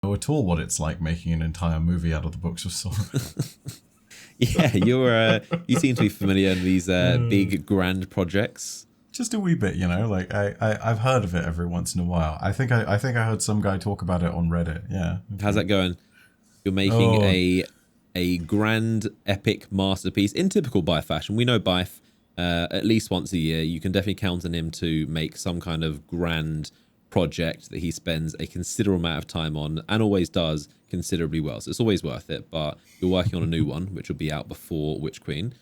know at all what it's like making an entire movie out of the books of Sora. Yeah, you seem to be familiar in these big grand projects. Just a wee bit, like I've heard of it every once in a while. I think I heard some guy talk about it on Reddit. Yeah. How's that going? You're making Oh, a grand epic masterpiece in typical Bife fashion. We know Bife at least once a year. You can definitely count on him to make some kind of grand project that he spends a considerable amount of time on and always does considerably well. So it's always worth it. But you're working on a new one, which will be out before Witch Queen.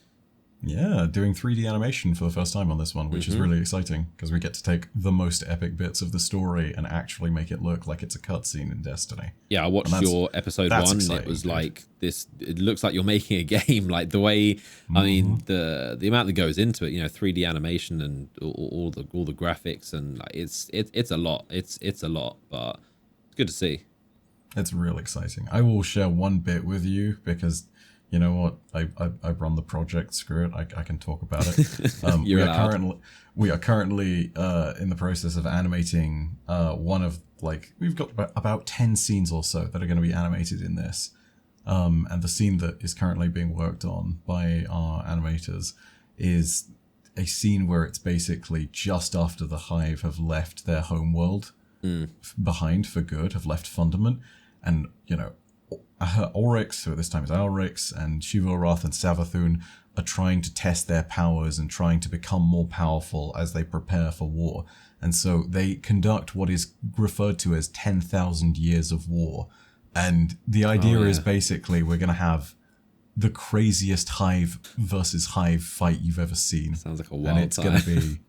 yeah, doing 3D animation for the first time on this one, which is really exciting because we get to take the most epic bits of the story and actually make it look like it's a cutscene in Destiny. Yeah, I watched your episode that's one. And exciting, it was dude. like this. It looks like you're making a game. Like the way, I mean, the amount that goes into it. 3D animation and all the graphics and like it's a lot. It's a lot, but it's good to see. It's real exciting. I will share one bit with you because you know what? I run the project. Screw it. I can talk about it. You're allowed. We are currently in the process of animating one of we've got about 10 scenes or so that are going to be animated in this. And the scene that is currently being worked on by our animators is a scene where it's basically just after the Hive have left their home world behind for good, have left Fundament, and Oryx, who at this time is Alrix, and Shiva-Wrath and Savathun are trying to test their powers and trying to become more powerful as they prepare for war. And so they conduct what is referred to as 10,000 years of war. And the idea is basically we're going to have the craziest Hive versus Hive fight you've ever seen. Sounds like a wild And it's time. going to be,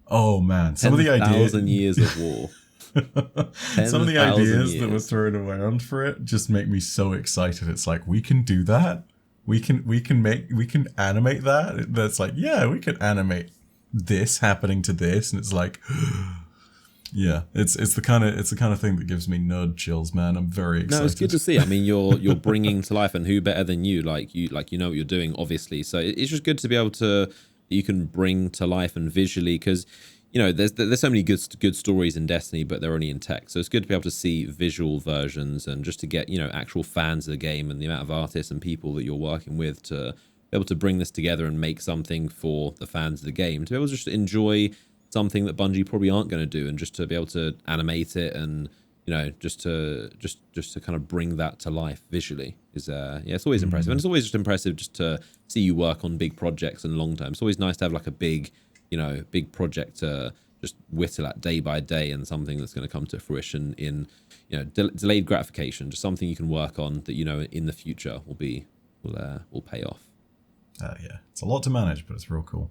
oh man, some of the ideas. 10,000 years of war. Some of the 10,000 ideas that were years. thrown around for it just make me so excited. It's like we can do that. We can animate that. That's like, yeah, we can animate this happening to this, and it's like, yeah, it's the kind of thing that gives me nerd chills, man. I'm very excited. No, it's good to see. I mean, you're bringing to life, and who better than you? You know what you're doing, obviously. So it's just good to be able to you can bring to life and visually because. There's so many good stories in Destiny, but they're only in text. So it's good to be able to see visual versions and just to get, actual fans of the game and the amount of artists and people that you're working with to be able to bring this together and make something for the fans of the game, to be able to just enjoy something that Bungie probably aren't going to do and just to be able to animate it and, just to kind of bring that to life visually is, it's always impressive. And it's always just impressive just to see you work on big projects and long term. It's always nice to have like a big project to just whittle at day by day and something that's going to come to fruition in, delayed gratification, just something you can work on that, in the future will pay off. Yeah, it's a lot to manage, but it's real cool.